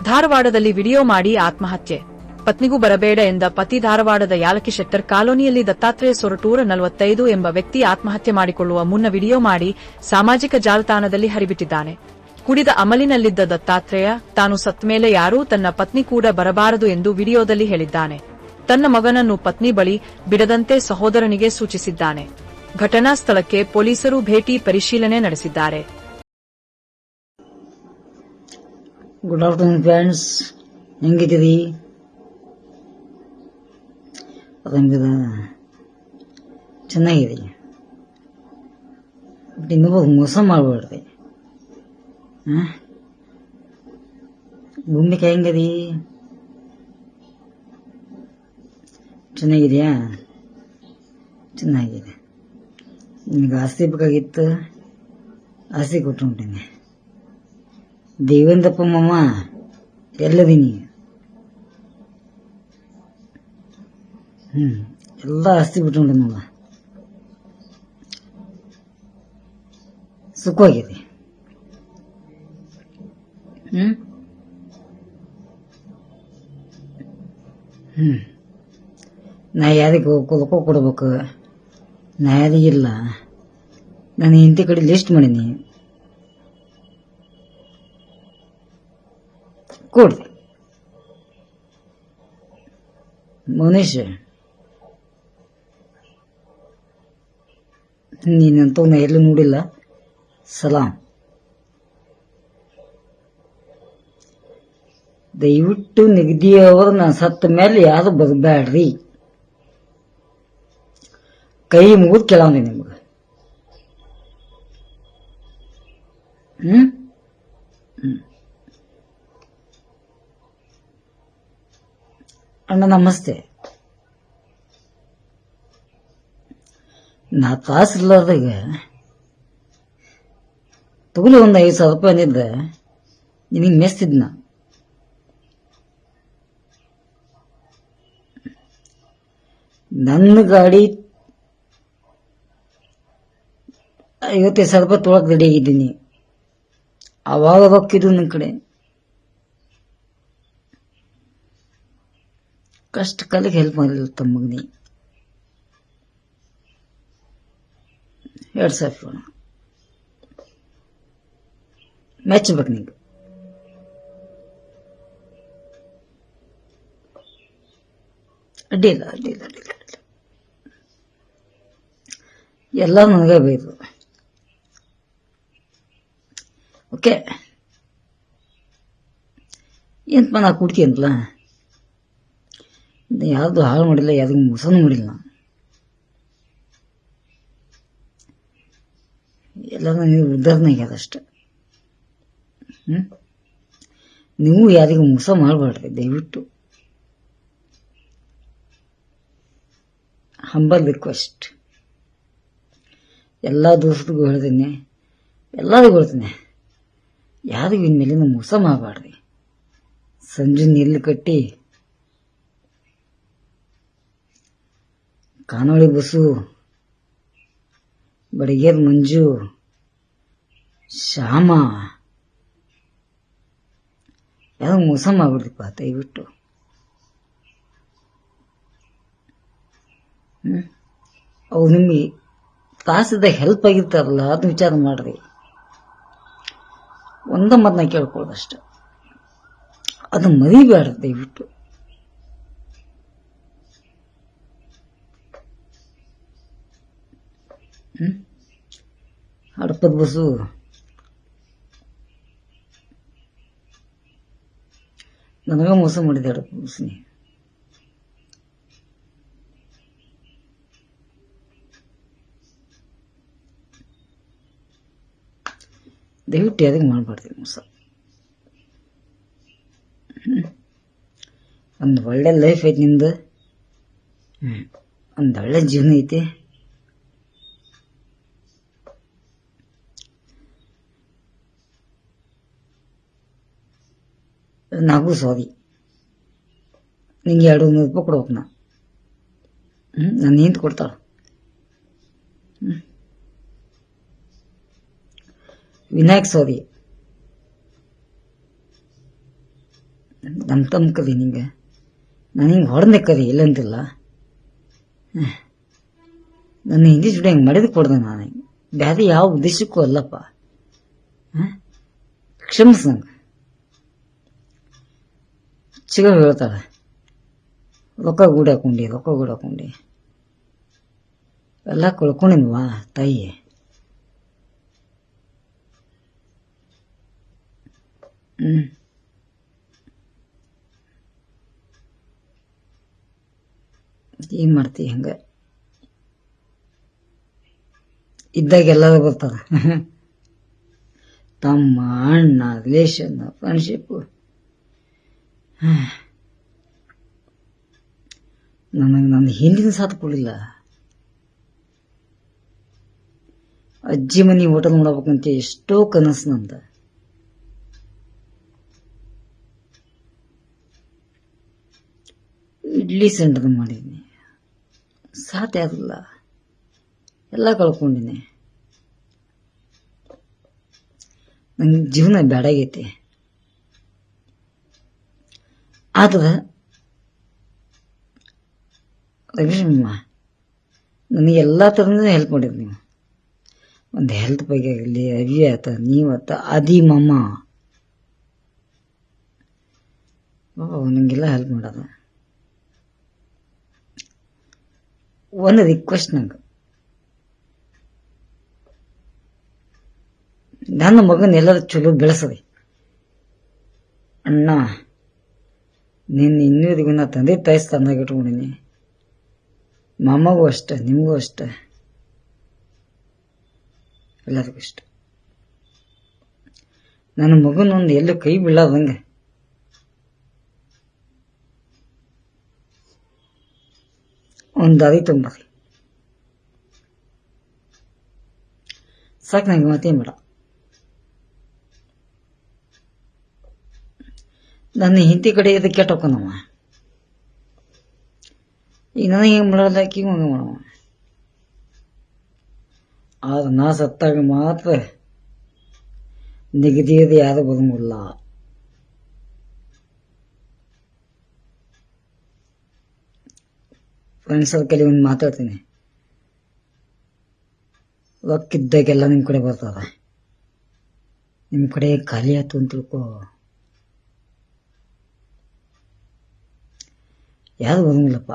ಧಾರವಾಡದಲ್ಲಿ ವಿಡಿಯೋ ಮಾಡಿ ಆತ್ಮಹತ್ಯೆ. ಪತ್ನಿಗೂ ಬರಬೇಡ ಎಂದ ಪತಿ. ಧಾರವಾಡದ ಯಾಲಕ್ಕಿ ಶೆಟ್ಟರ್ ಕಾಲೋನಿಯಲ್ಲಿ ದತ್ತಾತ್ರೇಯ ಸೊರಟೂರ 45 ಎಂಬ ವ್ಯಕ್ತಿ ಆತ್ಮಹತ್ಯೆ ಮಾಡಿಕೊಳ್ಳುವ ಮುನ್ನ ವಿಡಿಯೋ ಮಾಡಿ ಸಾಮಾಜಿಕ ಜಾಲತಾಣದಲ್ಲಿ ಹರಿಬಿಟ್ಟಿದ್ದಾನೆ. ಕುಡಿದ ಅಮಲಿನಲ್ಲಿದ್ದ ದತ್ತಾತ್ರೇಯ ತಾನು ಸತ್ತ ಮೇಲೆ ಯಾರೂ ತನ್ನ ಪತ್ನಿ ಕೂಡ ಬರಬಾರದು ಎಂದು ವಿಡಿಯೋದಲ್ಲಿ ಹೇಳಿದ್ದಾನೆ. ತನ್ನ ಮಗನನ್ನು ಪತ್ನಿ ಬಳಿ ಬಿಡದಂತೆ ಸಹೋದರನಿಗೆ ಸೂಚಿಸಿದ್ದಾನೆ. ಘಟನಾ ಸ್ಥಳಕ್ಕೆ ಪೊಲೀಸರು ಭೇಟಿ ಪರಿಶೀಲನೆ ನಡೆಸಿದ್ದಾರೆ. ಗುಡ್ ಆಫ್ಟರ್ನೂನ್ ಫ್ರೆಂಡ್ಸ್, ಹೆಂಗಿದ್ದೀರಿ? ಅದಂಗಿದ ಚೆನ್ನಾಗಿದೆ. ಬಟ್ ಇನ್ನೊಬ್ಬ ಮೋಸ ಮಾಡಬೇಡ್ರಿ. ಭೂಮಿಕೆ ಹೆಂಗದಿ? ಚೆನ್ನಾಗಿದೆಯಾ? ಚೆನ್ನಾಗಿದೆ. ನಿನಗೆ ಆಸ್ತಿ ಬೇಕಾಗಿತ್ತು, ಆಸ್ತಿ ಕೊಟ್ಟುಬಿಟ್ಟೇನೆ. ದೇವೇಂದ್ರಪ್ಪ ಮಾಮ ಎಲ್ಲದೀನಿ? ಎಲ್ಲ ಆಸ್ತಿ ಬಿಟ್ಟುಂಟೆ ನೋಡ. ಸುಖವಾಗಿದೆ. ನಾ ಯಾರಿಗೆ ಕೊಲ್ಕೋ ಕೊಡ್ಬೇಕು, ನಾ ಯಾರಿಗಿಲ್ಲ. ನಾನು ಇಂಥ ಕಡೆ ಲಿಸ್ಟ್ ಮಾಡೀನಿ, ಕೊಡ್ರಿ. ಮನುಷ್ಯ ನೀನಂತೂ ನಾ ಎಲ್ಲೂ ನೋಡಿಲ್ಲ. ಸಲಾಂ. ದಯವಿಟ್ಟು ನಿಗದಿಯವರು ನಾ ಸತ್ತ ಮೇಲೆ ಯಾರು ಬರಬೇಡ್ರಿ. ಕೈ ಮುಗಿದು ಕೇಳವ್ನಿ ನಿಮ್ಗೆ. ಅಣ್ಣ ನಮಸ್ತೆ. ನಾ ತಾಸಿರ್ಲಾರ್ದಾಗ ತಗೊಳ್ಳಿ ಒಂದು 5,000 ರೂಪಾಯಿ ಅಂದಿದ್ದ ನಿನಗೆ ಮೆಸ್ತಿದ್ನ. ನನ್ನ ಗಾಡಿ 55,000 ರೂಪಾಯಿ ತೊಳಕ್ ರೆಡಿ ಆಗಿದ್ದೀನಿ. ಅವಾಗ ರೊಕ್ಕಿದ್ದು ನನ್ನ ಕಡೆ. ಕಷ್ಟ ಕಾಲಕ್ಕೆ ಹೆಲ್ಪ್ ಮಾಡಿಲ್ಲ ತಮ್ಮಗ್ನಿ. 2,000 ಮೆಚ್ಚಬೇಕು ನಿಂಗೆ. ಅಡ್ಡಿಲ್ಲ ಅಡ್ಡಿಲ್ಲ ಅಡ್ಡಿಲ್ಲ ಅಡ್ಡಿಲ್ಲ. ಎಲ್ಲ ನನಗೆ ಬೇಕು. ಓಕೆ, ಏನಪ್ಪ ನಾ ಕುಡ್ತೀನಲ್ಲ, ಯಾರ್ದು ಹಾಳು ಮಾಡಿಲ್ಲ, ಯಾರಿಗೂ ಮೋಸನೂ ಮಾಡಿಲ್ಲ. ಎಲ್ಲ ನನಗೆ ಉದ್ದಾರಣೆ ಆಗ್ಯದಷ್ಟೆ. ನೀವು ಯಾರಿಗೂ ಮೋಸ ಮಾಡಬೇಡ್ರಿ ದಯವಿಟ್ಟು. Humble request. ಎಲ್ಲ ದೋಸ್ತರಿಗೂ ಹೇಳ್ತೀನಿ, ಎಲ್ಲರಿಗೂ ಹೇಳ್ತೀನಿ, ಯಾರಿಗೂ ಇನ್ಮೇಲಿಂದ ಮೋಸ ಮಾಡಬೇಡ್ರಿ. ಸಂಜೆ ನೀರ್ಲಿ ಕಟ್ಟಿ ಕಾನೋಳಿ ಬಸ್ಸು, ಬಡಿಗೇರ್ ಮಂಜು, ಶ್ಯಾಮ, ಯಾರು ಮೋಸ ಮಾಡ್ಬಿಡ್ರಿಪ್ಪ ದಯವಿಟ್ಟು. ಅವು ನಿಮಗೆ ತ್ರಾಸಿದ್ದಾಗ ಹೆಲ್ಪ್ ಆಗಿರ್ತಾರಲ್ಲ, ಅದನ್ನ ವಿಚಾರ ಮಾಡ್ರಿ. ಒಂದ ಮಾತನ್ನ ಕೇಳ್ಕೊಳ್ಳೋದಷ್ಟೆ, ಅದು ಮರಿಬೇಡ್ರಿ ದಯವಿಟ್ಟು. ಹಡಪದ ಬಸ್ಸು ನನಗ ಮೋಸ ಮಾಡಿದೆ. ಹಡಪದ ಬಸ್ನಿ ದಯವಿಟ್ಟು ಯಾರಿಗೆ ಮಾಡಬಾರ್ದು ಮೋಸ. ಒಂದು ಒಳ್ಳೆ ಲೈಫ್ ಐತಿ ನಿಮ್ದು, ಒಂದು ಒಳ್ಳೆ ಜೀವನ ಐತಿ. ನಾಗೂ ಸಾರಿ, ನಿಂಗೆ 200 ರೂಪಾಯಿ ಕೊಡ್ಬೇಕು. ನಾನು ನಿಂತು ಕೊಡ್ತಾಳ. ವಿನಾಯಕ್ ಸಾರಿ, ತಮ್ಮ ಕದಿ ನಿಂಗೆ ನಾನು ಹಿಂಗೆ ಹೊಡೆದೆ ಕದಿ ಇಲ್ಲಂತಿಲ್ಲ. ನನ್ನ ಹಿಂದಿ ಜೋಡಿ ಹಂಗೆ ಮಾಡಿದ್ ಕೊಡ್ದೆ ನಾನು. ಬ್ಯಾದಿ ಯಾವ ಉದ್ದೇಶಕ್ಕೂ ಅಲ್ಲಪ್ಪ. ಕ್ಷಮಿಸ್ ನಂಗೆ. ಚಿಗ ಹೇಳ್ತಾಳೆ, ರೊಕ್ಕ ಗೂಡಾಕೊಂಡಿ ಎಲ್ಲ ಕಳ್ಕೊಂಡಿನ್ವಾ ತಾಯಿ. ಏನ್ ಮಾಡ್ತಿ ಹಂಗ ಇದ್ದಾಗ ಎಲ್ಲರೂ ಬರ್ತದ. ತಮ್ಮ, ಅಣ್ಣ, ರಿಲೇಷನ್, ಫ್ರೆಂಡ್ಶಿಪ್. ನನಗೆ ನನ್ನ ಹಿಂದಿನ ಸಾತ್ ಕೊಡಲಿಲ್ಲ. ಅಜ್ಜಿ ಮನಿ ಹೋಟೆಲ್ ನೋಡಬೇಕಂತ ಎಷ್ಟೋ ಕನಸು ನಂದ. ಇಡ್ಲಿ ಸೆಂಟರ್ ಮಾಡಿದ್ದೀನಿ, ಸಾಥ್ ಯಾರಿಲ್ಲ, ಎಲ್ಲ ಕಳ್ಕೊಂಡಿನಿ. ನಂಗೆ ಜೀವನ ಬೇಡಾಗೈತಿ. ಆದ್ರೆ ರಮೇಶಮ್ಮ ನನಗೆ ಎಲ್ಲ ಥರದಿಂದ ಹೆಲ್ಪ್ ಮಾಡಿದ್ರಿ ನೀವು. ಒಂದು ಹೆಲ್ತ್ ಬಗ್ಗೆ ಆಗಲಿ, ಅವಿ ಆತ, ನೀವತ್ತ, ಆದಿ ಮಮ್ಮ ನನಗೆಲ್ಲ ಹೆಲ್ಪ್ ಮಾಡೋದು. ಒಂದು ರಿಕ್ವೆಸ್ಟ್ ನಂಗೆ, ನನ್ನ ಮಗನ ಎಲ್ಲರೂ ಚಲೋ ಬೆಳೆಸದಿ. ಅಣ್ಣ ನಿನ್ನ ಇನ್ನೂರಿಗೂ ನಾ ತಂದೆ ತಾಯಿ ಸ್ಥಾನದಾಗ ಇಟ್ಕೊಂಡಿನಿ. ಮಾಮಗೂ ಅಷ್ಟೆ, ನಿಮಗೂ ಅಷ್ಟೆ, ಎಲ್ಲರಿಗೂ ಇಷ್ಟ. ನನ್ನ ಮಗನೊಂದು ಎಲ್ಲೂ ಕೈ ಬೀಳಾದಂಗೆ ಒಂದು ದಾರಿ ತುಂಬರಿ ಸಾಕು. ನಂಗೆ ಮತ್ತೇನು ಬೇಡ. ನನ್ನ ಹಿಂದಿ ಕಡೆ ಇದು ಕೆಟ್ಟೋಕನವ. ಈಗ ನನಗೆ ಹೆಂಗೆ ಮಾಡೋಲ್ಲ, ಆಕಿಗೂ ಹಂಗೆ ಮಾಡವ. ಆದ್ರೆ ನಾ ಸತ್ತಾಗ ಮಾತ್ರ ನಿಗದಿಯದು ಯಾರು ಬರಂಗಿಲ್ಲ. ಫ್ರೆಂಡ್ಸ್ ಸರ್ಕಲ್ ಒಂದು ಮಾತಾಡ್ತೀನಿ, ರೊಕ್ಕಿದ್ದಾಗೆಲ್ಲ ನಿಮ್ಮ ಕಡೆ ಬರ್ತದ, ನಿಮ್ಮ ಕಡೆ ಖಾಲಿ ಆಯ್ತು ಅಂತ ತಿಳ್ಕೊ. ಯಾರು ಬರಂಗಿಲ್ಲಪ್ಪ.